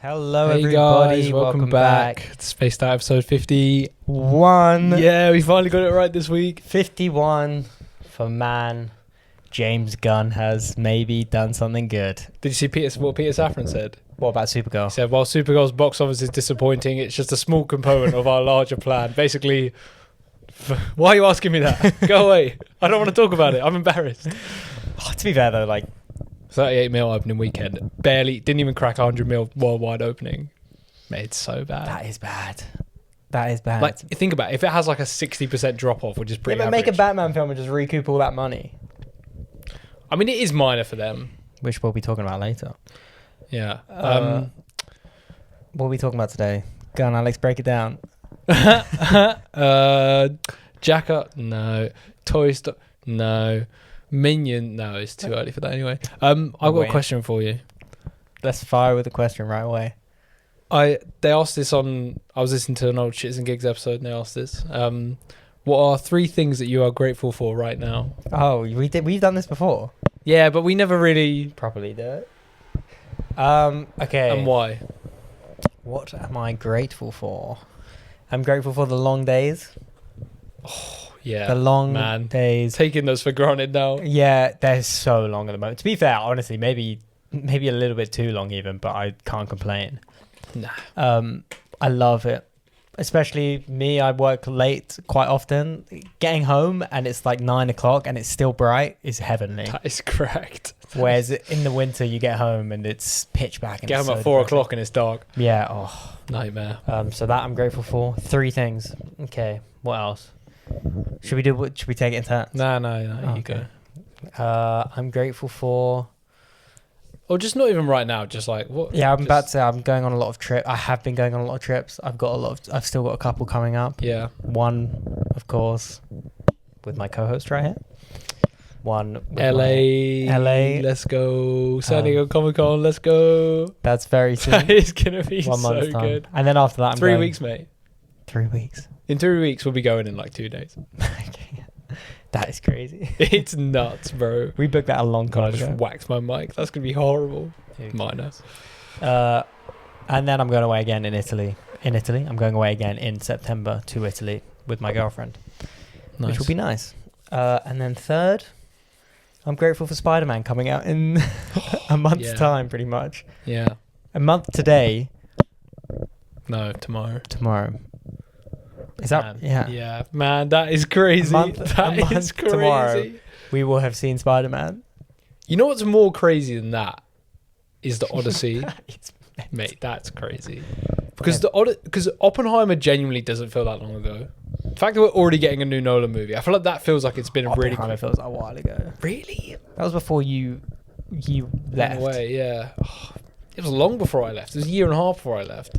Hello, hey everybody. guys, welcome back to Spaced Out episode 51. Yeah, we finally got it right this week. 51 for man. James Gunn has maybe done something good. Did you see what Peter Safran said? What about Supergirl? He said, while Supergirl's box office is disappointing, it's just a small component of our larger plan. Basically, why are you asking me that? Go away. I don't want to talk about it. I'm embarrassed. To be fair, though, like, 38 mil opening weekend. Didn't even crack 100 mil worldwide opening. Made so bad. that is bad. That is bad. Like, think about it. If it has like a 60% drop off, which is pretty but make a average. Batman film and just recoup all that money. I mean, it is minor for them. Which we'll be talking about later. Yeah. What are we talking about today? Gun, Alex, break it down. Jack Up, no. Toy Story, no. Minion, no, it's too early for that anyway. I've got a question for you. Let's fire with a question right away. They asked this on, I was listening to an old Shits and Gigs episode and they asked this. What are 3 things that you are grateful for right now? Oh, we've done this before. Yeah, but we never really Properly do it. Okay. And why? What am I grateful for? I'm grateful for the long days. Yeah, The long man. days. Taking those for granted now. Yeah, they're so long at the moment. To be fair, honestly, maybe a little bit too long even, but I can't complain. Nah. I love it. Especially me, I work late quite often. Getting home and it's like 9 o'clock and it's still bright is heavenly. That is correct. Whereas in the winter, you get home and it's pitch black. And Get it's home so at 4 depressing. o'clock and it's dark. Yeah. Oh. Nightmare. So that I'm grateful for. 3 things. Okay. What else? Should we take it in turns? No, you Okay. go. I'm grateful for. Or just not even right now, just like what? Yeah, I'm about to say I'm going on a lot of trips. I have been going on a lot of trips. I've still got a couple coming up. Yeah. One, of course, with my co-host right here. One with LA. Let's go. San Diego Comic Con. Let's go. That's very soon. That is gonna be 1 so month's time. good. And then after that, I'm 3 going, weeks, mate. 3 weeks. In 3 weeks, we'll be going in like 2 days. Okay. That is crazy. It's nuts, bro. We booked that a long God, I time just ago. whacked my mic. That's gonna be horrible. Minor. And then I'm going away again in Italy. I'm going away again in September to Italy with my girlfriend, which will be nice. And then third, I'm grateful for Spider-Man coming out in a month's time, pretty much. Yeah. A month today. No, tomorrow. Is that? Man. Yeah. Man, that is crazy. That is crazy. Tomorrow, we will have seen Spider-Man. You know what's more crazy than that? Is the Odyssey. It's Mate, that's crazy. Because Oppenheimer genuinely doesn't feel that long ago. The fact that we're already getting a new Nolan movie, I feel like that feels like it's been a really Oppenheimer feels like a while ago. Really? That was before you left. Away, yeah. It was long before I left. It was a year and a half before I left.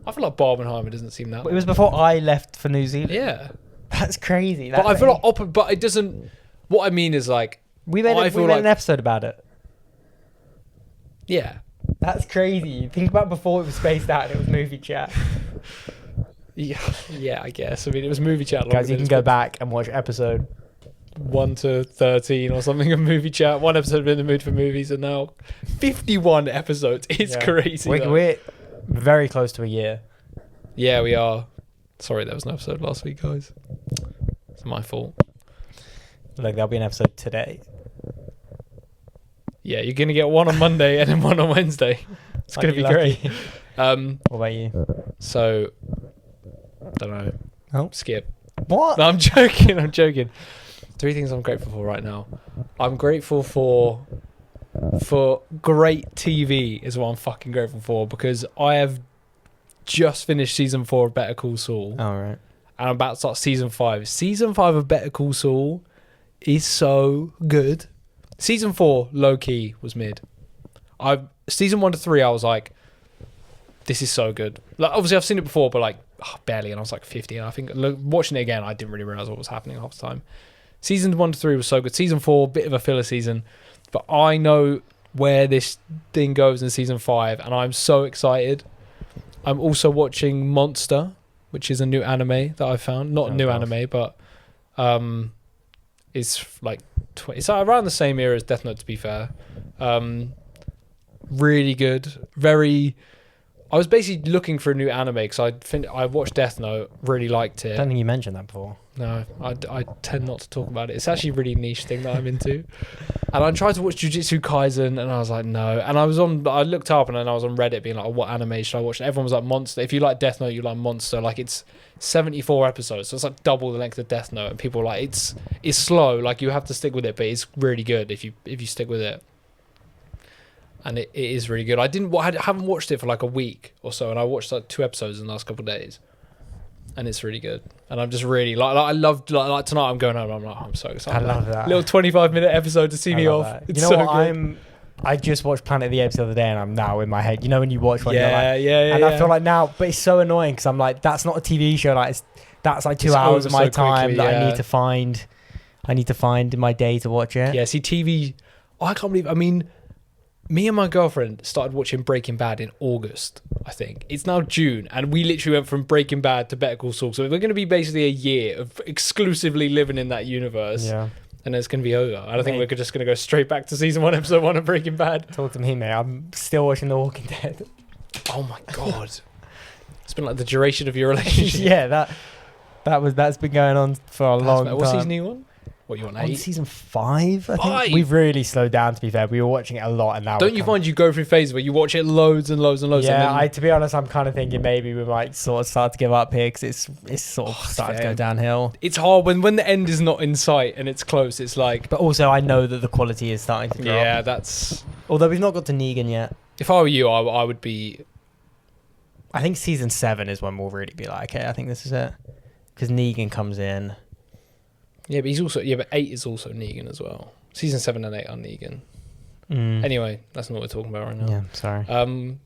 I feel like Barbenheimer doesn't seem that It was before I left for New Zealand. Yeah. That's crazy. But I feel like but it doesn't. What I mean is like we made an episode about it. Yeah. That's crazy. Think about before it was spaced out and it was movie chat. Yeah, I guess. I mean, it was movie chat. Guys, you can go back and watch episode 1 to 13 or something of movie chat. One episode in the mood for movies, and now 51 episodes. It's crazy. We're very close to a year. Yeah, we are. Sorry, there was no episode last week, guys. It's my fault. Look, there'll be an episode today. Yeah, you're gonna get one on Monday and then one on Wednesday. It's gonna be great. What about you? So, don't know. Oh, Skip. what? No, I'm joking. 3 things I'm grateful for right now. I'm grateful for great TV is what I'm fucking grateful for, because I have just finished season 4 of Better Call Saul. All right. And I'm about to start season 5. Season 5 of Better Call Saul is so good. Season 4, low key, was mid. Season 1 to 3, I was like, this is so good. Like, obviously, I've seen it before, but like barely. And I was like 50. And I think watching it again, I didn't really realize what was happening half the time. Season 1 to 3 was so good. Season 4, bit of a filler season, but I know where this thing goes in season 5, and I'm so excited. I'm also watching Monster, which is a new anime that I found. Not new anime, but it's like it's around the same era as Death Note, to be fair. Really good. Very. I was basically looking for a new anime because I watched Death Note, really liked it. I don't think you mentioned that before. No, I tend not to talk about it. It's actually a really niche thing that I'm into. And I tried to watch Jujutsu Kaisen and I was like, no. And I looked up and then I was on Reddit being like, oh, what anime should I watch? And everyone was like, Monster. If you like Death Note, you like Monster. Like, it's 74 episodes, so it's like double the length of Death Note. And people were like, it's slow. Like, you have to stick with it, but it's really good if you stick with it. And it is really good. I haven't watched it for like a week or so, and I watched like 2 episodes in the last couple of days, and it's really good. And I'm just really I loved like tonight. I'm going home. I'm like, I'm so excited. I love that Little 25-minute episode to see me off. You know what? I just watched Planet of the Apes the other day, and I'm now in my head. You know when you watch one, yeah. And I feel like now, but it's so annoying because I'm like, that's not a TV show. Like that's like 2 hours of my time that I need to find. I need to find in my day to watch it. Yeah. See, TV. I can't believe. I mean. Me and my girlfriend started watching Breaking Bad in August, I think. It's now June, and we literally went from Breaking Bad to Better Call Saul. So we're going to be basically a year of exclusively living in that universe. Yeah. And it's going to be over. And I think we're just going to go straight back to season 1, episode 1 of Breaking Bad. Talk to me, mate. I'm still watching The Walking Dead. Oh my God. It's been like the duration of your relationship. Yeah, that's been going on for a long time. What season are you on? What, you on 8? On season 5, I think. We've really slowed down, to be fair. We were watching it a lot, and now don't you find you go through phases where you watch it loads and loads and loads? Yeah, and then... to be honest, I'm kind of thinking maybe we might sort of start to give up here because it's sort of starting to go downhill. It's hard when the end is not in sight and it's close. It's like, but also I know that the quality is starting to drop. Yeah, that's. Although we've not got to Negan yet. If I were you, I would be. I think season 7 is when we'll really be like, okay, I think this is it, because Negan comes in. Yeah, but 8 is also Negan as well. Season 7 and 8 are Negan. Anyway, that's not what we're talking about right now. Yeah, sorry.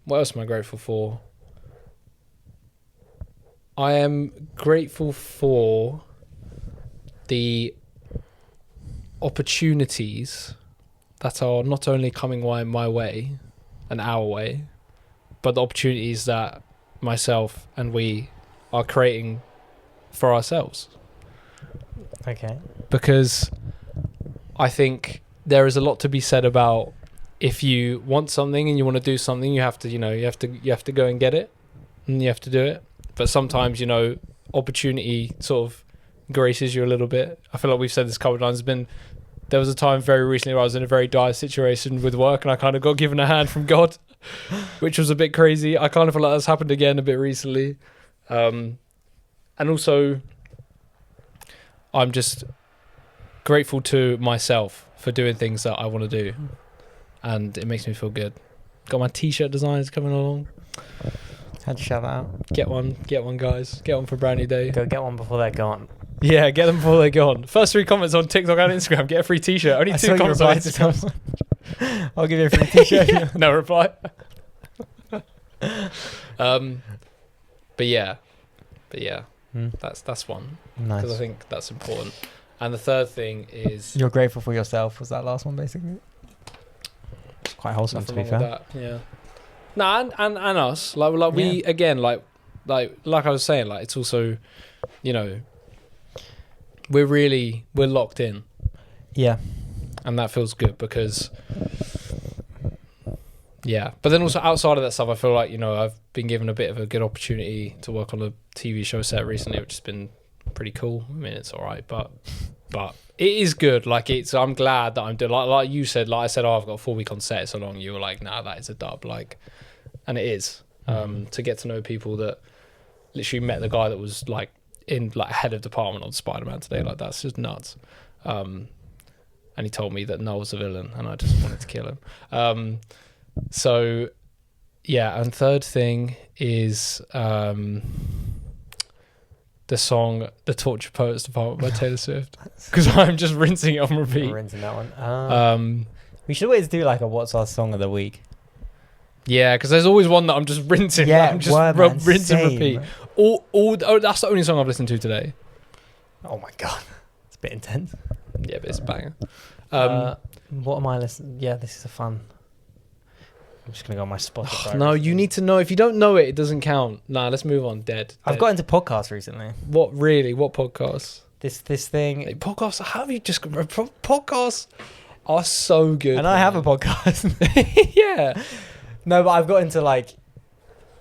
What else am I grateful for? I am grateful for the opportunities that are not only coming my way and our way, but the opportunities that myself and we are creating for ourselves. Okay. Because I think there is a lot to be said about if you want something and you want to do something, you have to go and get it, and you have to do it. But sometimes, opportunity sort of graces you a little bit. I feel like we've said this a couple of times. There was a time very recently where I was in a very dire situation with work, and I kind of got given a hand from God, which was a bit crazy. I kind of feel like that's happened again a bit recently. And also, I'm just grateful to myself for doing things that I want to do, and it makes me feel good. Got my t-shirt designs coming along. How'd you shout that out? Get one, guys. Get one for Brand New Day. Go get one before they're gone. Yeah, get them before they're gone. First 3 comments on TikTok and Instagram, get a free t-shirt. Only 2 comments on Instagram. I'll give you a free t-shirt. No reply. But yeah. That's one. Nice. Because I think that's important. And the third thing is... You're grateful for yourself, was that last one, basically? It's quite wholesome, to be fair. Yeah. No, and us. Like we, again, like I was saying, like, it's also, we're locked in. Yeah. And that feels good because... Yeah, but then also outside of that stuff, I feel like, I've been given a bit of a good opportunity to work on a TV show set recently, which has been pretty cool. I mean, it's all right, but it is good. Like, I'm glad that I'm doing, like you said, like I said, I've got a 4 week on set so long. You were like, nah, that is a dub. Like, and it is, to get to know people that literally met the guy that was like in like head of department on Spider-Man today. Like, that's just nuts. And he told me that Noel's a villain and I just wanted to kill him. So, yeah, and third thing is the song "The Torture Poets Department" by Taylor Swift, because I'm just rinsing it on repeat. Rinsing that one. We should always do like a "What's Our Song of the Week." Yeah, because there's always one that I'm just rinsing. Yeah, I'm just rinse and repeat. That's the only song I've listened to today. Oh my god, it's a bit intense. Yeah, but it's a banger. What am I listening? Yeah, this is a fun. I'm just going to go on my Spotify. No, you need to know. If you don't know it, it doesn't count. Nah, let's move on. Dead. I've got into podcasts recently. What, really? What podcasts? This thing. Hey, podcasts? How have you just... Podcasts are so good. And I have a podcast. Yeah. No, but I've got into like,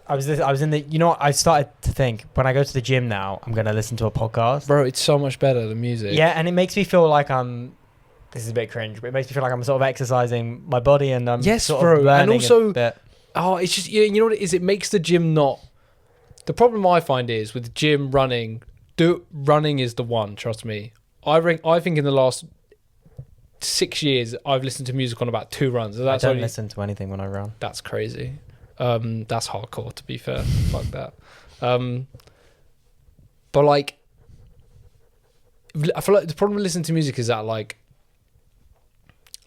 I was in the, you know what, I started to think, when I go to the gym now, I'm going to listen to a podcast. Bro, it's so much better than music. Yeah, and it makes me feel like this is a bit cringe, but it makes me feel like I'm sort of exercising my body and I'm sort of learning and also, a bit. Oh, it's just, you know what it is? It makes the gym not... The problem I find is with gym running is the one, trust me. I think in the last 6 years, I've listened to music on about 2 runs. So I don't listen to anything when I run. That's crazy. That's hardcore, to be fair. Fuck that. But like, I feel like the problem with listening to music is that like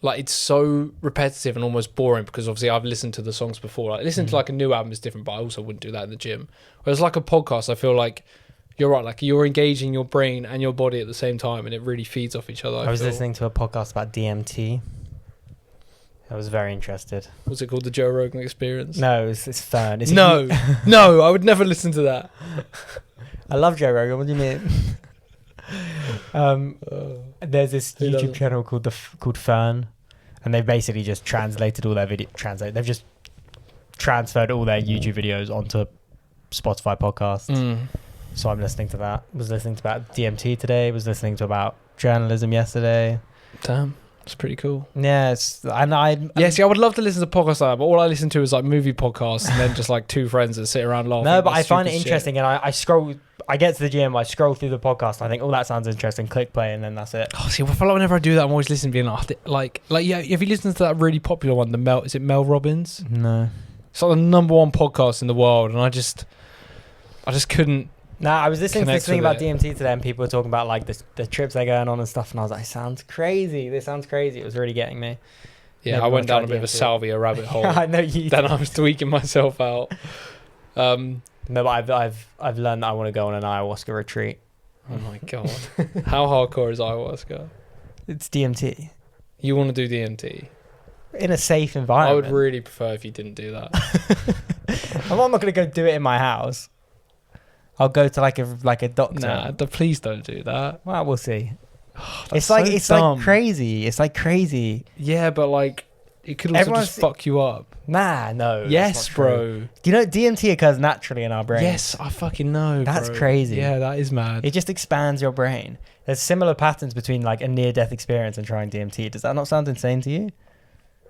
it's so repetitive and almost boring, because obviously I've listened to the songs before. Like listening to like a new album is different, but I also wouldn't do that in the gym. Whereas like a podcast, I feel like you're right, like you're engaging your brain and your body at the same time, and it really feeds off each other. I was listening to a podcast about DMT. I was very interested. What's it called? The Joe Rogan Experience? No, it's fun. No, no, I would never listen to that. I love Joe Rogan. What do you mean? There's this YouTube channel called Fern, and they've basically just translated all their They've just transferred all their YouTube videos onto Spotify podcasts. So I'm listening to that. Was listening to about DMT today. Was listening to about journalism yesterday. Damn, it's pretty cool. Yeah, see, I would love to listen to podcasts like that, but all I listen to is like movie podcasts, and then just like 2 friends that sit around laughing. No, but I find it interesting, and I scroll. I get to the gym, I scroll through the podcast, and I think, oh, that sounds interesting. Click play, and then that's it. Oh, see, I feel like whenever I do that, I'm always listening, being like, yeah. If you listen to that really popular one, is it Mel Robbins? No, it's like the #1 podcast in the world, and I just couldn't. Nah, I was listening to this thing about DMT today, and people were talking about like the trips they're going on and stuff, and I was like, sounds crazy. This sounds crazy. It was really getting me. Yeah, I went down a bit of a salvia rabbit hole. I know you. Then I was tweaking myself out. No, but I've learned that I want to go on an ayahuasca retreat. Oh my god, how hardcore is ayahuasca? It's DMT. You want to do DMT in a safe environment? I would really prefer if you didn't do that. I'm not going to go do it in my house. I'll go to like a doctor. Nah, please don't do that. Well, we'll see. It's like crazy. It's like crazy. Yeah, but like it could also just fuck you up. Nah, no. Yes, bro. Do you know DMT occurs naturally in our brain? Yes, I fucking know. That's crazy. Yeah, that is mad. It just expands your brain. There's similar patterns between like a near-death experience and trying DMT. Does that not sound insane to you?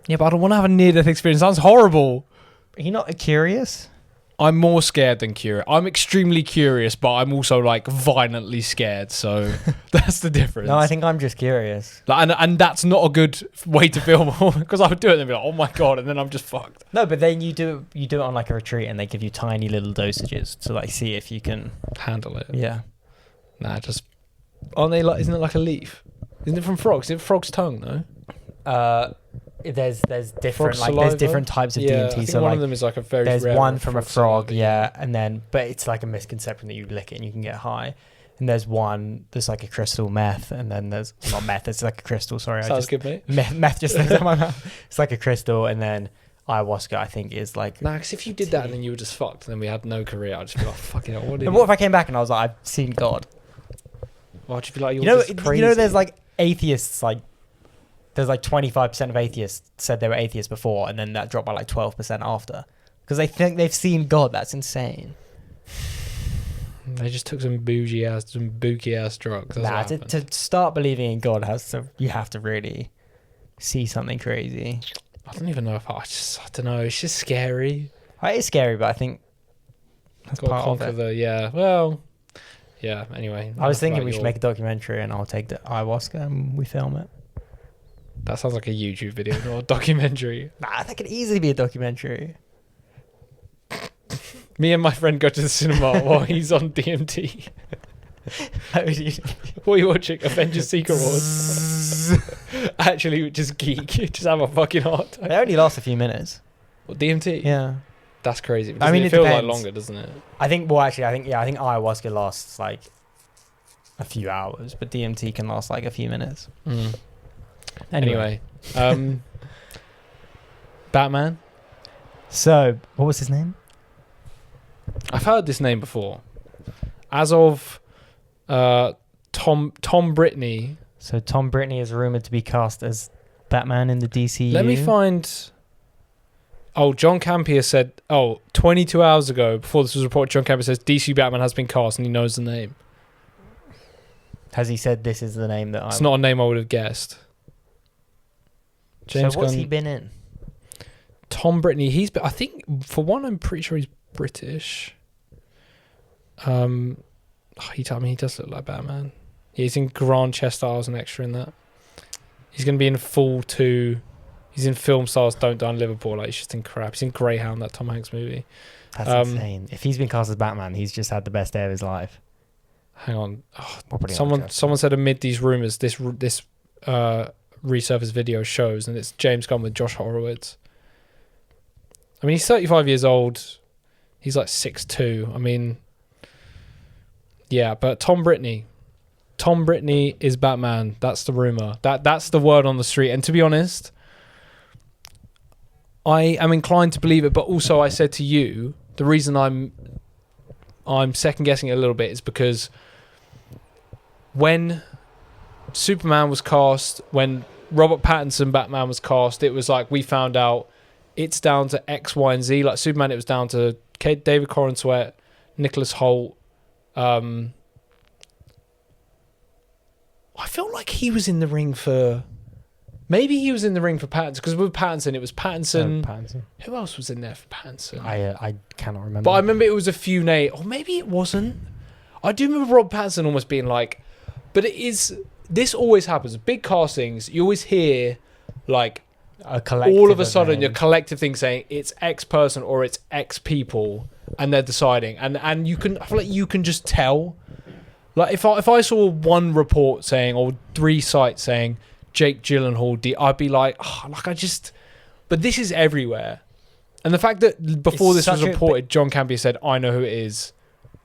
Yeah, but I don't want to have a near-death experience. It sounds horrible. Are you not curious? I'm more scared than curious. I'm extremely curious, but I'm also like violently scared. So that's the difference. No, I think I'm just curious. Like, and that's not a good way to feel, because I would do it and then be like, oh my god, and then I'm just fucked. No, but then you do it on like a retreat, and they give you tiny little dosages to like see if you can handle it. Yeah. Nah, just aren't they like? Isn't it like a leaf? Isn't it from frogs? Is it frog's tongue? No. There's different there's different types of DMT. I think so one like, of them is like a very there's rare one from a frog, saliva. and then but it's like a misconception that you lick it and you can get high. And there's one that's like a crystal meth, and then there's not meth. It's like a crystal. Sorry, sounds good, mate. Meth just lives in my mouth. It's like a crystal, and then ayahuasca I think is like. Nah, because if you did that and then you were just fucked, and then we had no career, I'd just be like, fucking hell, what? What if I came back and I was like, I've seen God? Why'd you be like, just crazy? You know, there's like atheists like. There's like 25% of atheists said they were atheists before, and then that dropped by like 12% after, because they think they've seen God. That's insane. They just took some booky ass drugs. Nah, to start believing in God you have to really see something crazy. I don't even know if I don't know. It's just scary. It is scary, but I think that's part of it. Yeah. Anyway, I was thinking we should make a documentary, and I'll take the ayahuasca and we film it. That sounds like a YouTube video, not a documentary. Nah, that could easily be a documentary. Me and my friend go to the cinema while he's on DMT. What are you watching? Avengers Secret Wars. Actually, just geek. Just have a fucking heart attack. It only lasts a few minutes. What, DMT? Yeah. That's crazy. I mean, it feels like longer, doesn't it? I think ayahuasca lasts like a few hours, but DMT can last like a few minutes. Anyway, Batman. So, what was his name? I've heard this name before. As of Tom Brittney. So Tom Brittney is rumored to be cast as Batman in the DCU. Let me find. Oh, John Campier said, 22 hours ago, before this was reported, John Campier says DC Batman has been cast and he knows the name. Has he said this is the name that It's not a name I would have guessed. James what's he been in? Tom Brittany. I think, for one, I'm pretty sure he's British. He told me he does look like Batman. Yeah, he's in Grand Chester. I was an extra in that. He's going to be in Fall 2. He's in Film Stars Don't Die in Liverpool. Like, he's just in crap. He's in Greyhound, that Tom Hanks movie. That's insane. If he's been cast as Batman, he's just had the best day of his life. Hang on. Someone said amid these rumours, this resurfaced video shows, and it's James Gunn with Josh Horowitz. I mean, he's 35 years old. He's like 6'2". I mean, yeah, but Tom Brittany is Batman. That's the rumour. That's the word on the street. And to be honest, I am inclined to believe it, but also I said to you, the reason I'm second guessing it a little bit is because when Superman was cast, when Robert Pattinson Batman was cast, it was like we found out it's down to X, Y, and Z. Like Superman, it was down to David Corenswet, Nicholas Hoult. I felt like he was in the ring for... Maybe he was in the ring for Pattinson, because with Pattinson, it was Pattinson. Who else was in there for Pattinson? I cannot remember. But I remember it was a few names. Or maybe it wasn't. I do remember Rob Pattinson almost being like... But it is... This always happens. Big castings, you always hear, like... all of a sudden, your collective thing saying it's X person or it's X people, and they're deciding. And you can... I feel like you can just tell. Like, if I saw one report saying, or 3 sites saying... Jake Gyllenhaal, I'd be like, but this is everywhere. And the fact that before this was reported, John Campier said, I know who it is,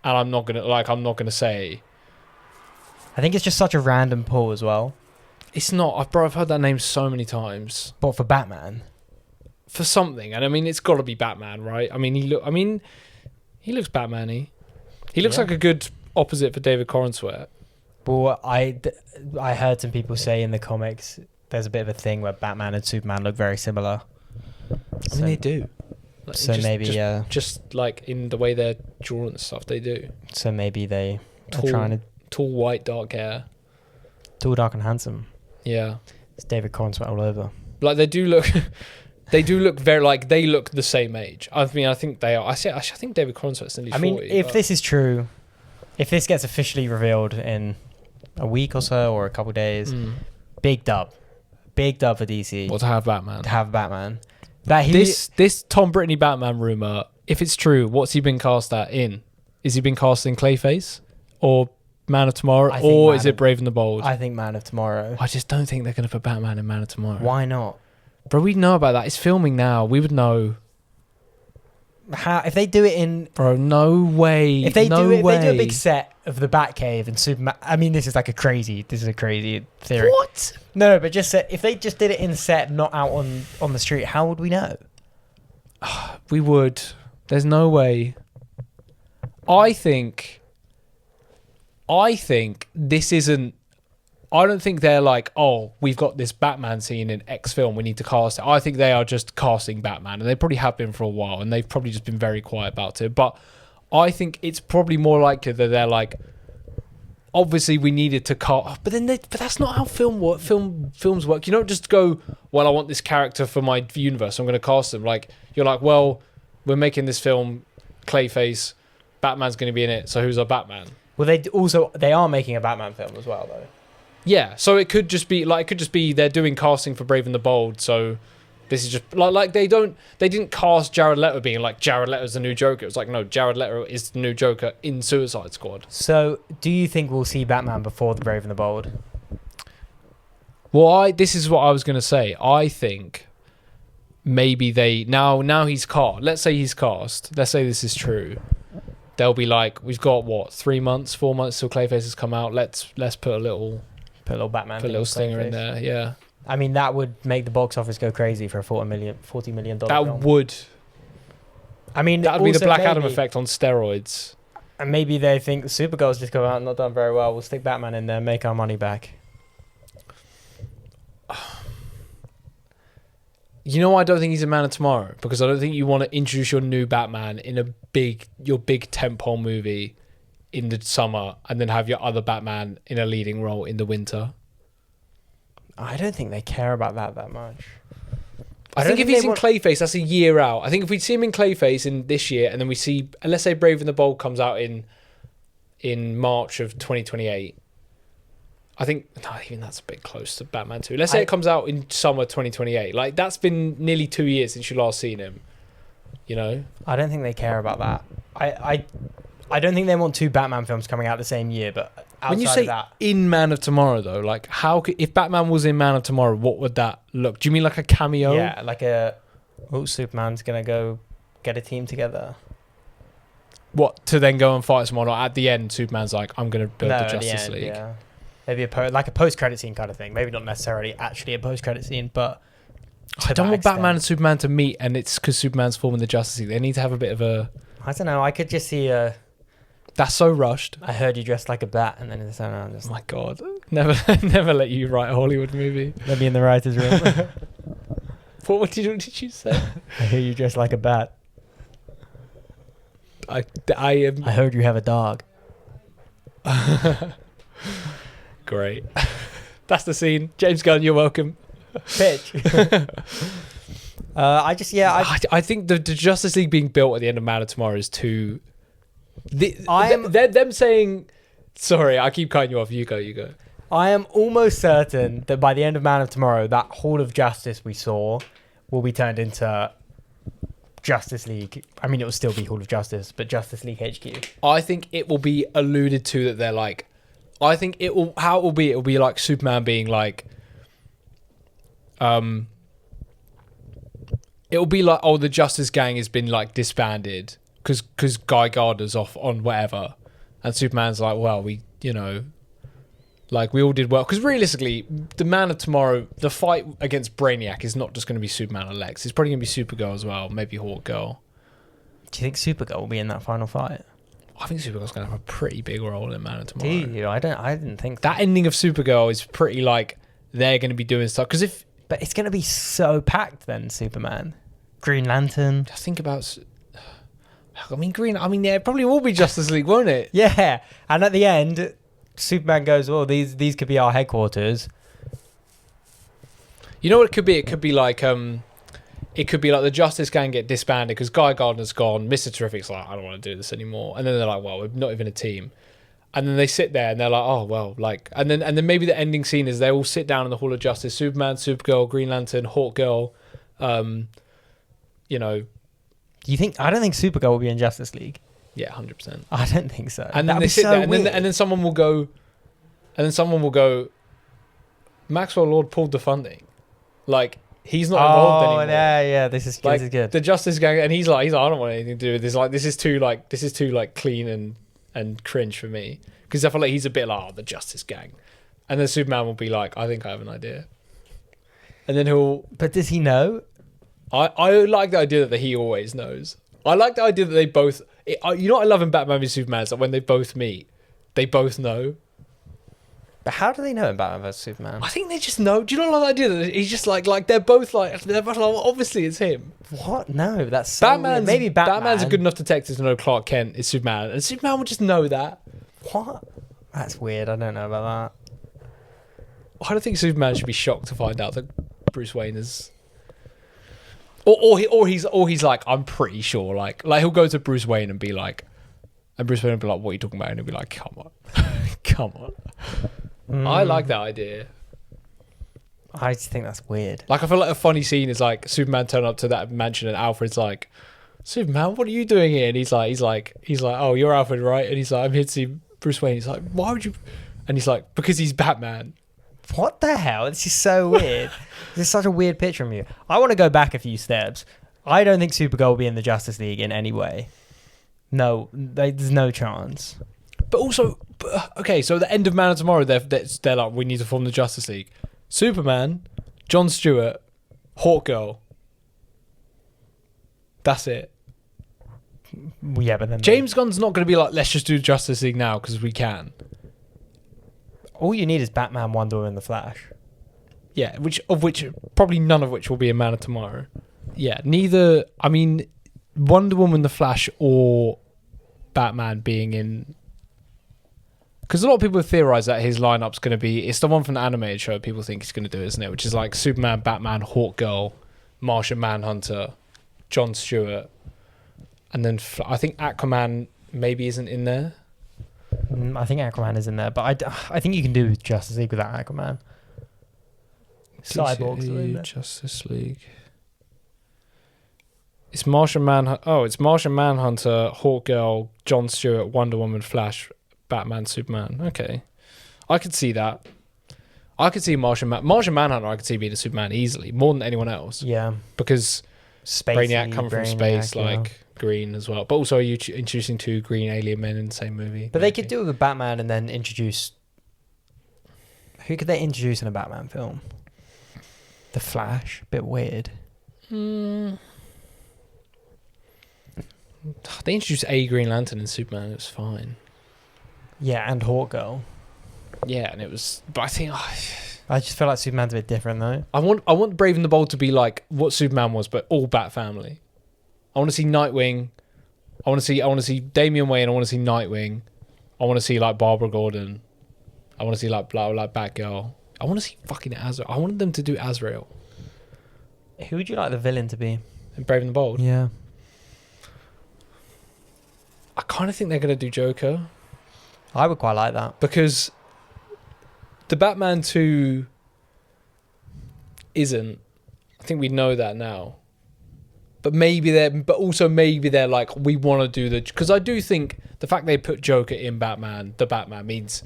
and I'm not gonna say. I think it's just such a random pull as well. It's not, I've heard that name so many times. But for Batman, for something, and I mean, it's got to be Batman, right? I mean, he looks Batman-y. He looks like a good opposite for David Corenswet. Well, I heard some people say in the comics there's a bit of a thing where Batman and Superman look very similar. I mean, they do. Like, so maybe, just like in the way they're drawn and stuff, they do. So maybe they are trying to... Tall, white, dark hair. Tall, dark and handsome. Yeah. It's David Corenswet all over. Like, they do look... They do look very, like, they look the same age. I mean, I think they are. I think David Corenswet's nearly 40. I mean, if this is true, if this gets officially revealed in... a week or so, or a couple of days. Big dub for DC. Well, to have Batman. This Tom Brittany Batman rumor, if it's true, what's he been cast in? Is he been cast in Clayface or Man of Tomorrow, or is it Brave and the Bold? I think Man of Tomorrow. I just don't think they're going to put Batman in Man of Tomorrow. Why not? Bro, we'd know about that. It's filming now. We would know. How if they do it in... Bro, no way. If they do a big set of the Batcave and Superman... I mean, this is a crazy theory. What? No, but just if they just did it in set, not out on the street, how would we know? We would. There's no way. I think this isn't... I don't think they're like, oh, we've got this Batman scene in X film, we need to cast it. I think they are just casting Batman, and they probably have been for a while, and they've probably just been very quiet about it. But I think it's probably more likely that they're like, obviously we needed to cast, but that's not how films work. You don't just go, well, I want this character for my universe, so I'm going to cast them. Like, you're like, well, we're making this film, Clayface, Batman's going to be in it, so who's our Batman? Well, they are making a Batman film as well, though. Yeah, so it could just be they're doing casting for Brave and the Bold, so this is just like they didn't cast Jared Leto being like Jared Leto's the new Joker. It was like, no, Jared Leto is the new Joker in Suicide Squad. So do you think we'll see Batman before the Brave and the Bold? Well, this is what I was going to say. I think maybe they now he's cast. Let's say he's cast. Let's say this is true. They'll be like, we've got 4 months till Clayface has come out. Let's put a little Batman, put a little stinger in there. Yeah, I mean that would make the box office go crazy for a $40 million that film. Would. I mean, that would be the Black Adam effect on steroids. And maybe they think Supergirl's just come out and not done very well. We'll stick Batman in there, make our money back. You know why I don't think he's a Man of Tomorrow? Because I don't think you want to introduce your new Batman in your big tentpole movie in the summer and then have your other Batman in a leading role in the winter. I don't think they care about that much. I think if he's in Clayface, that's a year out. I think if we see him in Clayface in this year, and then we see, and let's say Brave and the Bold comes out in March of 2028. I think even that's a bit close to Batman 2. Let's say it comes out in summer 2028. Like, that's been nearly 2 years since you last seen him. You know? I don't think they care about that. I don't think they want 2 Batman films coming out the same year, but outside when you say of that, in Man of Tomorrow, though, like, if Batman was in Man of Tomorrow, what would that look? Do you mean like a cameo? Yeah, like Superman's going to go get a team together. What, to then go and fight someone? Or at the end, Superman's like, I'm going to build the Justice League. Yeah. Maybe a post-credit scene kind of thing. Maybe not necessarily actually a post-credit scene, but I don't want Batman and Superman to meet, and it's because Superman's forming the Justice League. They need to have a bit of a... I don't know. I could just see That's so rushed. I heard you dressed like a bat, and then it's just... Oh my God. Never let you write a Hollywood movie. Let me in the writer's room. What did you say? I hear you dressed like a bat. I heard you have a dog. Great. That's the scene. James Gunn, you're welcome. Pitch. I think the Justice League being built at the end of Man of Tomorrow is too... them saying... Sorry, I keep cutting you off. You go. I am almost certain that by the end of Man of Tomorrow, that Hall of Justice we saw will be turned into Justice League. I mean, it will still be Hall of Justice, but Justice League HQ. I think it will be alluded to that they're like... I think it will be like Superman being like... It will be like, oh, the Justice Gang has been like disbanded because Guy Gardner's off on whatever, and Superman's like, well, we like we all did well, because realistically, the Man of Tomorrow, the fight against Brainiac is not just going to be Superman and Lex. It's probably going to be Supergirl as well, maybe Hawkgirl. Do you think Supergirl will be in that final fight? I think Supergirl's going to have a pretty big role in Man of Tomorrow. Do you? I didn't think that ending of Supergirl is pretty like they're going to be doing stuff but it's going to be so packed then. Superman, Green Lantern. Just think about. I mean, yeah, it probably will be Justice League, won't it? Yeah, and at the end, Superman goes, "Well, these could be our headquarters." You know what it could be? It could be like the Justice Gang get disbanded because Guy Gardner's gone. Mr. Terrific's like, I don't want to do this anymore, and then they're like, well, we're not even a team. And then they sit there and they're like, oh well, like, and then maybe the ending scene is they all sit down in the Hall of Justice: Superman, Supergirl, Green Lantern, Hawkgirl. You know. Do you think? I don't think Supergirl will be in Justice League. Yeah, 100%. I don't think so. And then they sit there, and then someone will go, Maxwell Lord pulled the funding, like he's not involved anymore. Yeah, this is good. The Justice Gang, and he's like, I don't want anything to do with this. Like, this is too clean and cringe for me, because I feel like he's a bit like, oh, the Justice Gang, and then Superman will be like, I think I have an idea, and then he'll. But does he know? I like the idea that he always knows. I like the idea that they both... you know what I love in Batman v Superman is that when they both meet, they both know. But how do they know in Batman vs Superman? I think they just know. Do you not like the idea that he's just like they're both like obviously it's him. What? No, that's so weird. Maybe Batman's a good enough detective to know Clark Kent is Superman, and Superman would just know that. What? That's weird. I don't know about that. I don't think Superman should be shocked to find out that Bruce Wayne is... Or he's like, I'm pretty sure, like he'll go to Bruce Wayne and be like, what are you talking about? And he'll be like, come on. I like that idea. I just think that's weird. Like, I feel like a funny scene is like Superman turning up to that mansion and Alfred's like, Superman, what are you doing here? And he's like, oh, you're Alfred, right? And he's like, I'm here to see Bruce Wayne. He's like, why would you? And he's like, because he's Batman. What the hell? This is so weird. This is such a weird picture from you. I want to go back a few steps. I don't think Supergirl will be in the Justice League in any way. No, there's no chance. But also, okay, so at the end of Man of Tomorrow, they're like, we need to form the Justice League. Superman, Jon Stewart, Hawkgirl. That's it. Yeah, but then James Gunn's not going to be like, let's just do Justice League now because we can. All you need is Batman, Wonder Woman, and the Flash. Yeah, which probably none of which will be a Man of Tomorrow. Yeah, neither. I mean, Wonder Woman, The Flash, or Batman being in. Because a lot of people have theorized that his lineup's going to be. It's the one from the animated show people think he's going to do, isn't it? Which is like Superman, Batman, Hawkgirl, Martian Manhunter, Jon Stewart, and then I think Aquaman maybe isn't in there. I think Aquaman is in there, but I think you can do Justice League without Aquaman. Cyborgs are in there. Justice League. It's Martian Manhunter. Oh, it's Martian Manhunter, Hawkgirl, Jon Stewart, Wonder Woman, Flash, Batman, Superman. Okay, I could see that. I could see Martian Manhunter. I could see being a Superman easily, more than anyone else. Yeah, because Brainiac come from space, yeah. like green as well. But also, are you introducing 2 green alien men in the same movie? But maybe. They could do it with Batman and then introduce. Who could they introduce in a Batman film? The Flash, bit weird. They introduced a Green Lantern in Superman. It was fine. Yeah, and Hawkgirl. Yeah, and it was. But I think I just feel like Superman's a bit different though. I want Brave and the Bold to be like what Superman was, but all Bat family. I want to see Nightwing. I want to see Damian Wayne. I want to see Nightwing. I want to see like Barbara Gordon. I want to see like Batgirl. I want to see fucking Azrael. I wanted them to do Azrael. Who would you like the villain to be? In Brave and the Bold. Yeah. I kind of think they're going to do Joker. I would quite like that. Because the Batman 2 isn't. I think we know that now. But also maybe they're like, we want to do because I do think the fact they put Joker in the Batman means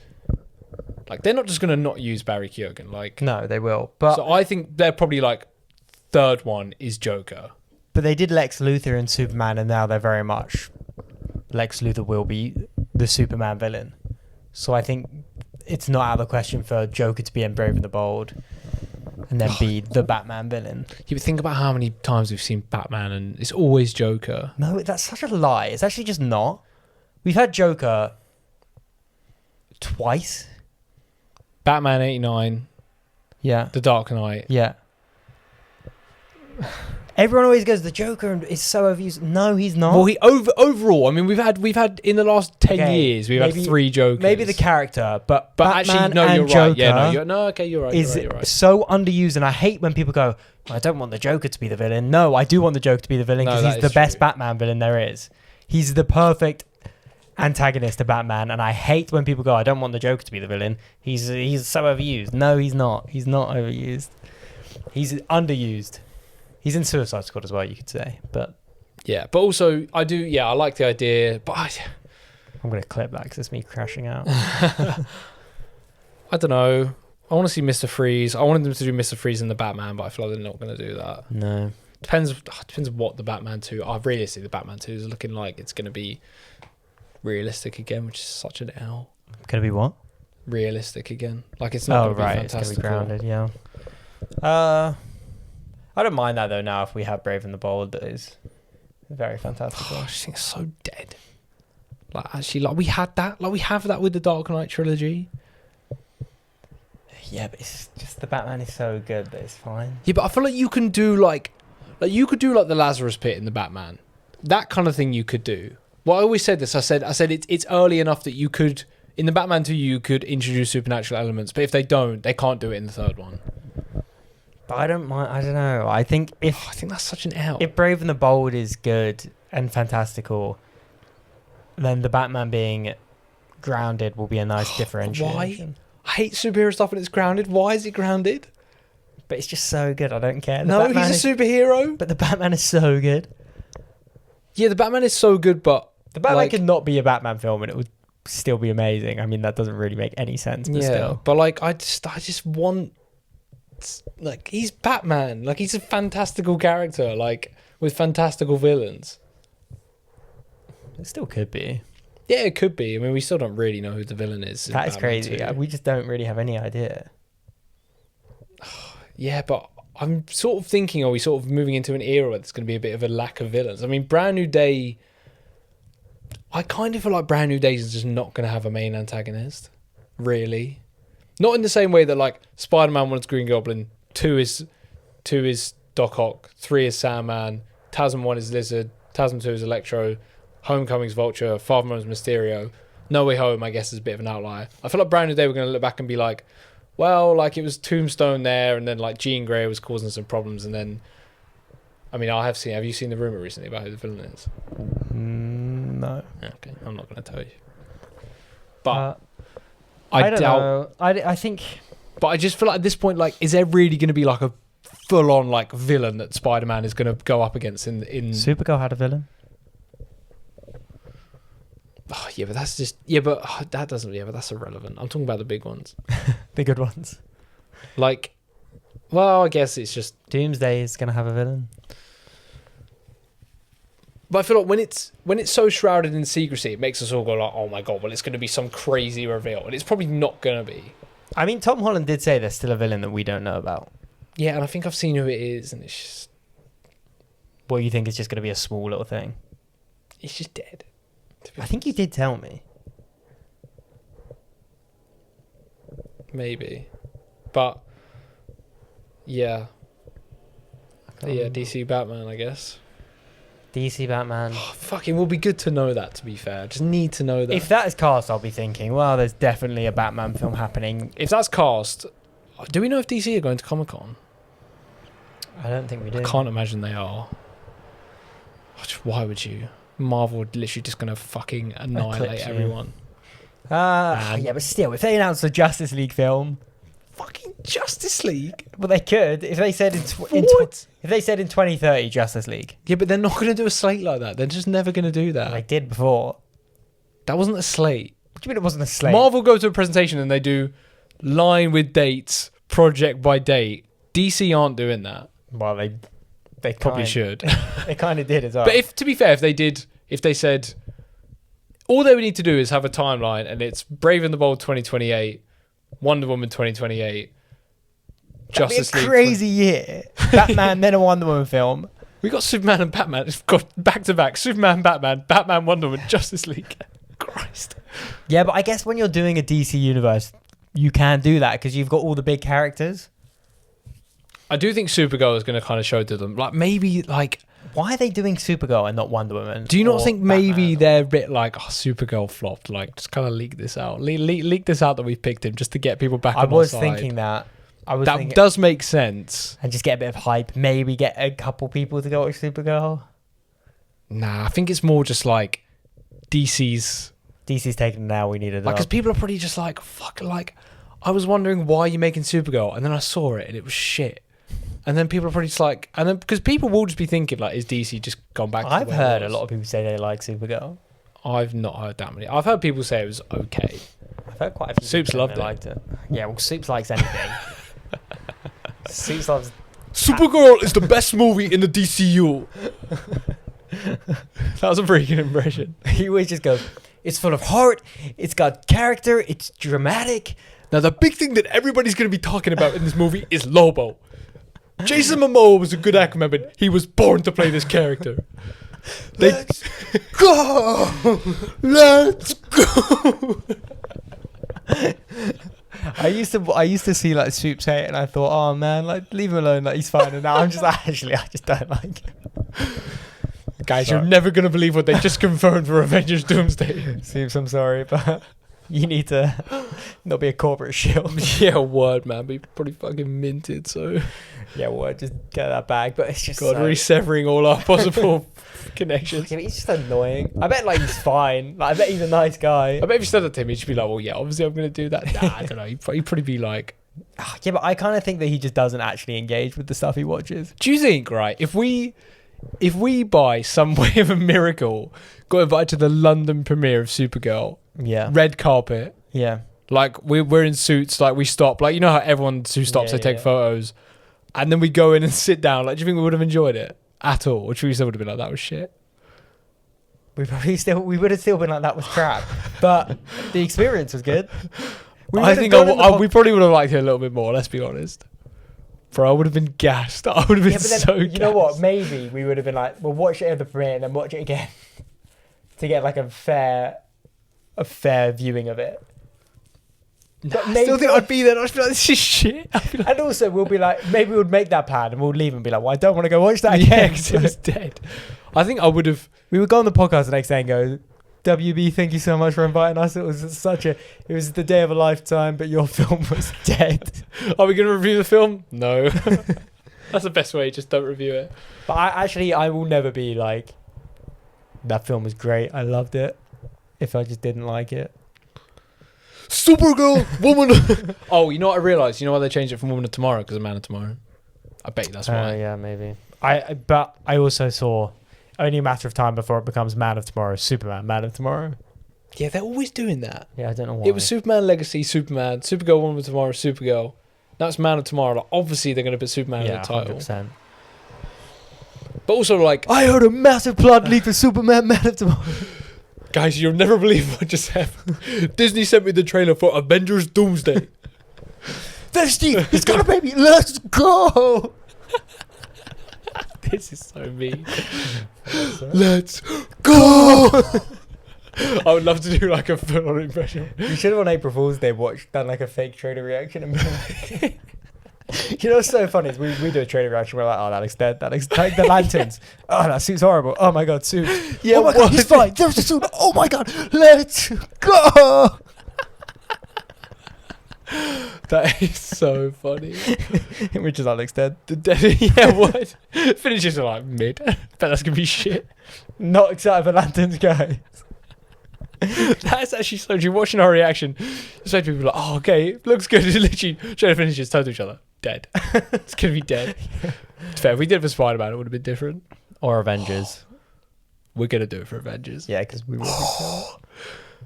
like they're not just going to not use Barry Keoghan. Like, no, they will. But so I think they're probably like third one is Joker. But they did Lex Luthor in Superman, and now they're very much Lex Luthor will be the Superman villain. So I think it's not out of the question for Joker to be in Brave and the Bold and then be the Batman villain. You think about how many times we've seen Batman and it's always Joker. No, that's such a lie. It's actually just not. We've had Joker twice. Batman 89. Yeah. The Dark Knight. Yeah. Everyone always goes, the Joker is so overused. No, he's not. Well, he overall. I mean, we've had in the last 10 years, we've had 3 Jokers. Maybe the character, but Batman actually, no, and you're Joker right. Yeah, you're right. Is you're right. so underused, and I hate when people go, I don't want the Joker to be the villain. No, I do want the Joker to be the villain because he's the best Batman villain there is. He's the perfect antagonist to Batman, and I hate when people go, I don't want the Joker to be the villain. He's so overused. No, he's not. He's not overused. He's underused. He's in Suicide Squad as well, you could say. But yeah, but also I do. Yeah, I like the idea, but I'm going to clip that because it's me crashing out. I don't know. I want to see Mr. Freeze. I wanted them to do Mr. Freeze in the Batman, but I feel like they're not going to do that. No. Depends what the Batman 2. Realistically, the Batman 2 is looking like it's going to be realistic again, which is such an L. Going to be what? Realistic again. Like it's not going to be fantastic. It's going to be grounded, yeah. I don't mind that though now if we have Brave and the Bold that is very fantastical. I just think it's so dead. Like actually, like we had that. Like we have that with the Dark Knight trilogy. Yeah, but it's just the Batman is so good that it's fine. Yeah, but I feel like you can do like you could do like the Lazarus Pit in the Batman. That kind of thing you could do. Well, I always said this. I said it's early enough that you could in the Batman 2 you could introduce supernatural elements, but if they don't, they can't do it in the third one. But I don't mind. I don't know. I think I think that's such an L. If Brave and the Bold is good and fantastical, then the Batman being grounded will be a nice differentiation. Why? I hate superhero stuff when it's grounded. Why is it grounded? But it's just so good. I don't care. No, he's a superhero. But the Batman is so good. Yeah, the Batman is so good, but the Batman could not be a Batman film and it would still be amazing. I mean, that doesn't really make any sense. But still. But like, I just want. Like he's Batman, like he's a fantastical character, like with fantastical villains. It still could be. Yeah, it could be. I mean, we still don't really know who the villain is. That is crazy. We just don't really have any idea. Yeah, but I'm sort of thinking, are we sort of moving into an era where there's going to be a bit of a lack of villains? I mean, Brand New Day. I kind of feel like Brand New Day is just not going to have a main antagonist, really. Not in the same way that like Spider-Man wants Green Goblin 2 is Doc Ock, 3 is Sandman, TASM 1 is Lizard, TASM 2 is Electro, Homecoming's Vulture, Far From Home is Mysterio. No Way Home, I guess, is a bit of an outlier. I feel like Brand New Day, we're going to look back and be like, well, like it was Tombstone there, and then like Jean Grey was causing some problems, and then, I mean, have you seen the rumor recently about who the villain is? No. Okay, I'm not going to tell you. But I don't know. I think... But I just feel like at this point, like, is there really going to be like a full-on like villain that Spider-Man is going to go up against in... Supergirl had a villain. Oh, yeah, but that's just... Yeah, but that doesn't... Yeah, but that's irrelevant. I'm talking about the big ones. The good ones. Like, well, I guess it's just... Doomsday is going to have a villain. But I feel like when it's so shrouded in secrecy, it makes us all go like, oh my god, well, it's going to be some crazy reveal. And it's probably not going to be. I mean, Tom Holland did say there's still a villain that we don't know about. Yeah, and I think I've seen who it is, and it's just... What, you think it's just going to be a small little thing? It's just dead. I think you did tell me. Maybe. But, yeah. Yeah, DC Batman, I guess. DC Batman. Oh, fucking will be good to know that, to be fair. I just need to know that. If that is cast, I'll be thinking, well, there's definitely a Batman film happening. If that's cast, do we know if DC are going to Comic-Con? I don't think we do. I can't imagine they are. Why would you? Marvel are literally just going to fucking annihilate everyone. Yeah, but still, if they announced a Justice League film... Fucking Justice League? Well, they could. If they said if they said in 2030 Justice League. Yeah, but they're not going to do a slate like that. They're just never going to do that. They did before. That wasn't a slate. What do you mean it wasn't a slate? Marvel go to a presentation and they do line with dates, project by date. DC aren't doing that. Well, they probably should. They kind of did as well. But to be fair, if they said all they would need to do is have a timeline and it's Brave and the Bold 2028, Wonder Woman 2028, Justice League. Crazy year. Batman, then a Wonder Woman film. We got Superman and Batman. It's got back to back. Superman, Batman, Wonder Woman, Justice League. Christ. Yeah, but I guess when you're doing a DC universe, you can do that because you've got all the big characters. I do think Supergirl is going to kind of show to them. Like, maybe, like... Why are they doing Supergirl and not Wonder Woman? Do you not think maybe they're a bit like, oh, Supergirl flopped? Like, just kind of leak this out. Leak this out that we picked him just to get people back on our side. I was thinking that. That does make sense. And just get a bit of hype. Maybe get a couple people to go watch Supergirl. Nah, I think it's more just like DC's taking it now. We need it. Like, because people are pretty just like, fuck, like, I was wondering why you're making Supergirl. And then I saw it and it was shit. And then people are pretty just like, and then because people will just be thinking like, is DC just gone back? I've heard a lot of people say they like Supergirl. I've not heard that many. I've heard people say it was okay. I've heard quite a few. Soups loved it. Liked it. Yeah, well, Soups likes anything. Soups loves. Supergirl is the best movie in the DCU. That was a pretty good impression. He always just goes, "It's full of heart. It's got character. It's dramatic." Now the big thing that everybody's going to be talking about in this movie is Lobo. Jason Momoa was a good actor, but he was born to play this character. Let's go! Let's go! I used to see like Soups hate, and I thought, oh man, like leave him alone, like he's fine. And now I'm just like, actually, I just don't like him. Guys, you're never gonna believe what they just confirmed for Avengers Doomsday. Soups, I'm sorry, but you need to not be a corporate shield. Yeah, word, man. Be pretty fucking minted, so... Yeah, word, just get that bag. But it's just resevering all our possible connections. Yeah, but he's just annoying. I bet, like, he's fine. Like, I bet he's a nice guy. I bet if you said that to him, he'd just be like, well, yeah, obviously I'm going to do that. Nah, I don't know. He'd probably be like... Yeah, but I kind of think that he just doesn't actually engage with the stuff he watches. Do you think, right, if we by some way of a miracle got invited to the London premiere of Supergirl... Yeah. Red carpet. Yeah. Like, we're in suits, like, we stop. Like, you know how everyone who stops, they take photos. And then we go in and sit down. Like, do you think we would have enjoyed it at all? Or should we still would have been like, that was shit? We would have still been like, that was crap. But the experience was good. I think we probably would have liked it a little bit more, let's be honest. Bro, I would have been gassed. I would have been so gassed. You know what? Maybe we would have been like, we'll watch it at the premiere and then watch it again. To get like a fair viewing of it. I still think I'd be there and I'd be like, this is shit. And also, we'll be like, maybe we'll make that plan and we'll leave and be like, well, I don't want to go watch that again. Yeah, because it was dead. I think I would have... We would go on the podcast the next day and go, WB, thank you so much for inviting us. It was the day of a lifetime, but your film was dead. Are we going to review the film? No. That's the best way, just don't review it. But I will never be like, that film was great, I loved it, if I just didn't like it. Supergirl, Woman. Oh, you know what I realised? You know why they changed it from Woman of Tomorrow? Because of Man of Tomorrow. I bet you that's why. Yeah, maybe. But I also saw only a matter of time before it becomes Man of Tomorrow, Superman, Man of Tomorrow. Yeah, they're always doing that. Yeah, I don't know why. It was Superman Legacy, Superman, Supergirl, Woman of Tomorrow, Supergirl. Now it's Man of Tomorrow. Like, obviously, they're going to put Superman in the title. 100%. But also, like... I heard a massive plot leak for Superman, Man of Tomorrow. Guys, you'll never believe what just happened. Disney sent me the trailer for Avengers Doomsday. There's Steve. He's got a baby. Let's go. This is so mean. Let's go. I would love to do like a full-on impression. You should have on April Fool's Day done like a fake trailer reaction and been like... You know what's so funny is we do a trailer reaction, we're like, oh, that looks dead, that looks like the lanterns. Oh, that suit's horrible. Oh my god, suit. Yeah, oh my god, he's fine. There's a suit. Oh my god, let's go. That is so funny. Which is that looks dead. The dead, yeah, what? Finishes are like mid. Bet that's gonna be shit. Not excited for lanterns, guys. That's actually so true. Watching our reaction, so people are like, oh, okay, looks good. It's literally trying to finish his, turn to each other. Dead. It's going to be dead. It's fair. If we did it for Spider-Man, it would have been different. Or Avengers. We're going to do it for Avengers. Yeah, because we will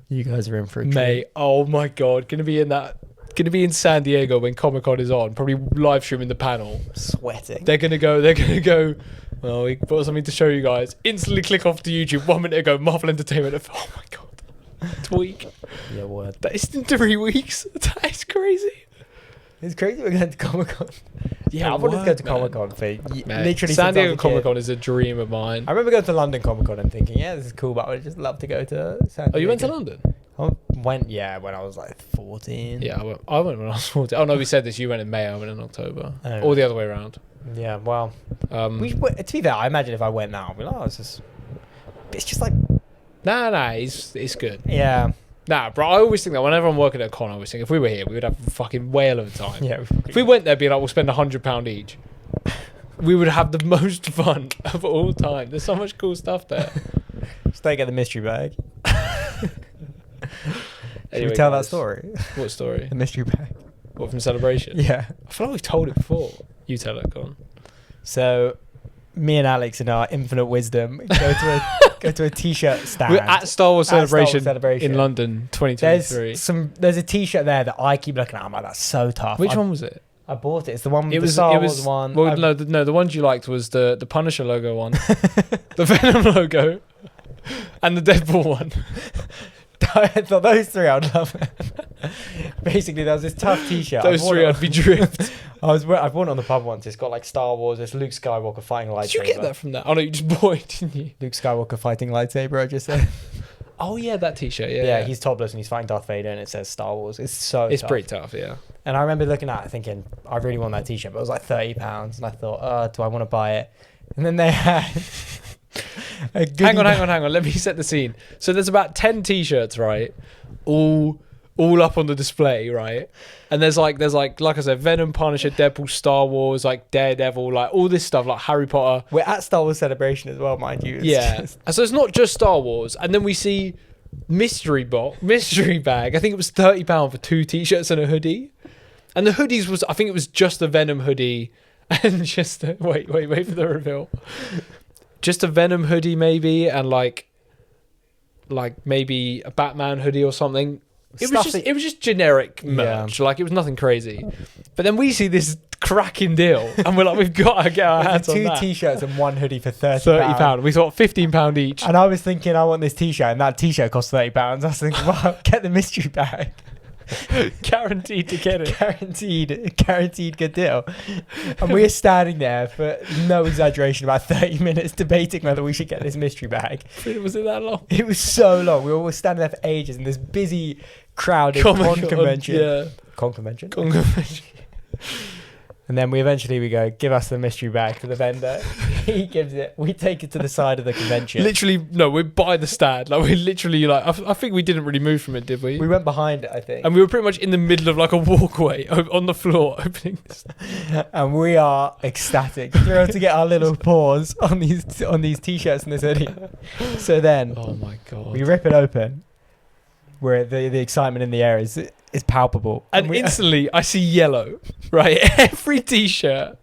be. You guys are in for a treat. Mate, oh my God. Going to be in San Diego when Comic-Con is on. Probably live streaming the panel. Sweating. They're going to go, well, we got something to show you guys. Instantly click off to YouTube. 1 minute ago, Marvel Entertainment. Oh my God. It's a week. Yeah, word. That is in 3 weeks. That is crazy. It's crazy we're going to Comic-Con. Yeah, I wanted to go to Comic-Con for literally San Diego Comic-Con is a dream of mine. I remember going to London Comic-Con and thinking, yeah, this is cool, but I would just love to go to San Diego. Oh, you went to London? I went, when I was like 14. Yeah, I went when I was 14. Oh, no, we said this. You went in May, I went in October. Oh. Or the other way around. Yeah, well. To be fair, I imagine if I went now, I'd be like, oh, it's just like... Nah, it's good. Yeah. Nah, bro, I always think that whenever I'm working at a con, I always think if we were here, we would have a fucking whale of a time. Yeah. If we went there, be like, we'll spend £100 each. We would have the most fun of all time. There's so much cool stuff there. Just don't get the mystery bag. Should we tell that story? What story? The mystery bag. What, from Celebration? Yeah. I feel like we've told it before. You tell it, go on. So, me and Alex, in our infinite wisdom, go to a t-shirt stand. We're at Star Wars Celebration in London, 2023. There's a t-shirt there that I keep looking at. I'm like, that's so tough. Which one was it? I bought it. It's the one with the Star Wars one. Well, no, the ones you liked was the Punisher logo one, the Venom logo, and the Deadpool one. I thought those three I'd love it. Basically, there was this tough t-shirt. Those three I'd be dripped. I've worn it on the pub once. It's got like Star Wars. It's Luke Skywalker fighting lightsaber. Did you get that from that? Oh no, you just bought it, didn't you? Luke Skywalker fighting lightsaber, I just said. Oh yeah, that t-shirt. Yeah, he's topless and he's fighting Darth Vader and it says Star Wars. It's tough. Pretty tough, yeah. And I remember looking at it thinking, I really want that t-shirt, but it was like £30 and I thought, do I want to buy it? And then they had hang on, let me set the scene. So there's about 10 t-shirts, right? All up on the display, right? And there's like I said, Venom, Punisher, Deadpool, Star Wars, like Daredevil, like all this stuff, like Harry Potter. We're at Star Wars Celebration as well, mind you. And so it's not just Star Wars. And then we see mystery bag. I think it was £30 for 2 t-shirts and a hoodie. And the hoodies was, I think it was just a Venom hoodie and just wait for the reveal. Just a Venom hoodie maybe, and like maybe a Batman hoodie or something. It was just generic merch. Yeah. Like it was nothing crazy. But then we see this cracking deal, and we're like, we've got to get our hands on that. 2 t-shirts and 1 hoodie for £30. We thought £15 each. And I was thinking, I want this t-shirt, and that t-shirt cost £30. I was thinking, well, get the mystery bag. Guaranteed to get it. Guaranteed good deal. And we are standing there for no exaggeration about 30 minutes debating whether we should get this mystery bag. Was it that long? It was so long. We were all standing there for ages in this busy crowded con convention. Yeah. Con convention. Con convention. And then we go, give us the mystery bag to the vendor. He gives it. We take it to the side of the convention. Literally, no, we're by the stand. Like, we're literally, like, I think we didn't really move from it, did we? We went behind it, I think. And we were pretty much in the middle of, like, a walkway on the floor opening this. And we are ecstatic. We're able to get our little paws on these T-shirts and this hoodie. So then, oh my God. we rip it open, where the excitement in the air is palpable. And instantly, I see yellow, right? Every T-shirt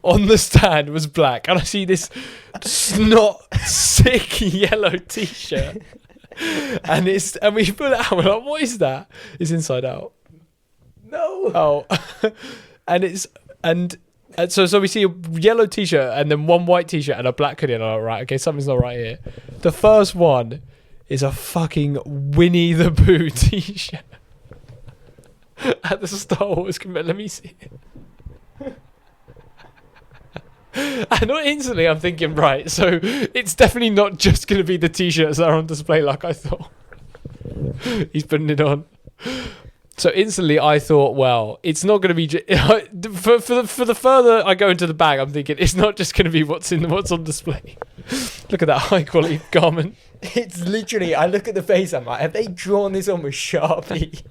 on the stand was black. And I see this snot, sick yellow T-shirt. And we pull it out. We're like, what is that? It's Inside Out. No. Oh. And so we see a yellow T-shirt and then one white T-shirt and a black hoodie. And I'm like, right, okay, something's not right here. The first one is a fucking Winnie the Pooh T-shirt. At the Star Wars convention. Let me see it. And instantly I'm thinking, right, so it's definitely not just going to be the T-shirts that are on display like I thought. He's putting it on. So instantly I thought, well, it's not going to be... for the further I go into the bag, I'm thinking it's not just going to be what's on display. Look at that high quality garment. It's literally, I look at the face, I'm like, have they drawn this on with Sharpie?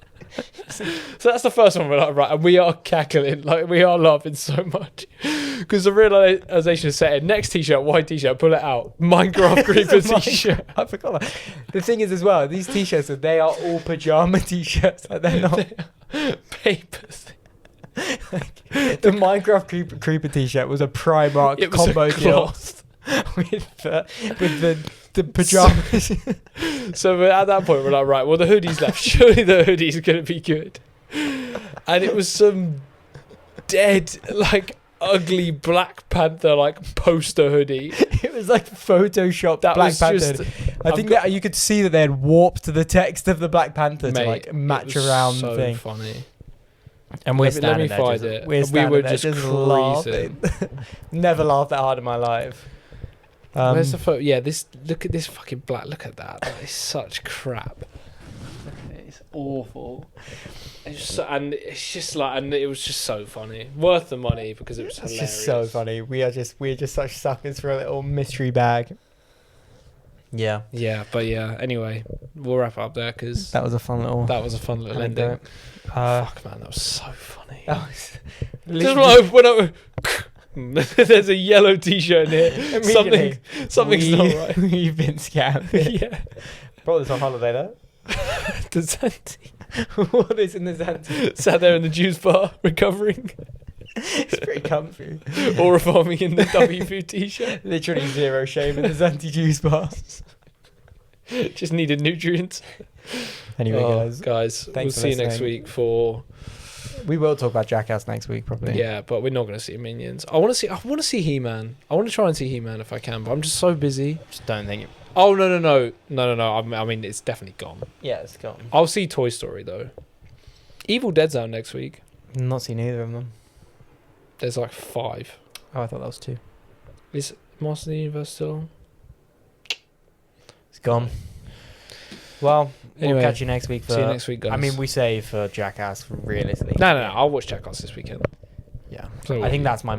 So that's the first one. We're like, right, and we are cackling, like we are laughing so much because the realization is set in. Next T-shirt, white T-shirt, pull it out. Minecraft Creeper T-shirt. I forgot that. The thing is as well, these T-shirts, they are all pajama T-shirts. Like they're not papers. The Minecraft Creeper T-shirt was a Primark combo deal with the pajamas. So at that point we're like, right, well the hoodie's left. Surely the hoodie's gonna be good. And it was some dead, like ugly Black Panther like poster hoodie. It was like Photoshopped Black Panther. I think that you could see that they had warped the text of the Black Panther to like match around the thing. Funny. And we're standing there. Find it. We were just laughing. Never laughed that hard in my life. Where's the photo? Yeah, look at this fucking black. Look at that. That is such crap. It's awful. And it's just like, and it was just so funny. Worth the money because it was hilarious. It's just so funny. We're just such suckers for a little mystery bag. Yeah. Yeah, but yeah. Anyway, we'll wrap up there because that was a fun little ending. Fuck man, that was so funny. Just there's a yellow T-shirt in here. Something's not right. We've been scammed. Yeah. Brought this on holiday though. The Zanti. What is in the Zanti? Sat there in the juice bar recovering. It's pretty comfy. Or farming in the W T-shirt. Literally zero shame in the Zanti juice bar. Just needed nutrients. Anyway, guys, we'll see you next week for. We will talk about Jackass next week, probably. Yeah, but we're not going to see Minions. I want to see He-Man. I want to try and see He-Man if I can, but I'm just so busy. Just don't think it. Oh no! I mean, it's definitely gone. Yeah, it's gone. I'll see Toy Story though. Evil Dead's out next week. Not seen either of them. There's like 5. Oh, I thought that was 2. Is Master of the Universe still? It's gone. Well, anyway, we'll catch you next week. See you next week, guys. I mean, we say for Jackass, realistically. No. I'll watch Jackass this weekend. Yeah. So I think that's my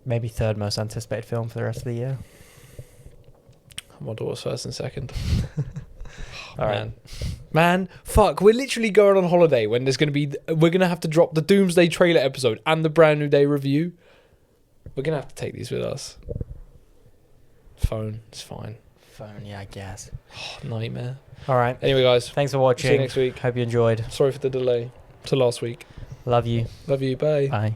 maybe third most anticipated film for the rest of the year. My daughter's first and second. All right. Man, fuck, we're literally going on holiday when we're going to have to drop the Doomsday trailer episode and the Brand New Day review. We're going to have to take these with us. Phone, it's fine. Phone, yeah, I guess. Nightmare. All right. Anyway, guys. Thanks for watching. See you next week. Hope you enjoyed. Sorry for the delay to last week. Love you. Love you. Bye. Bye.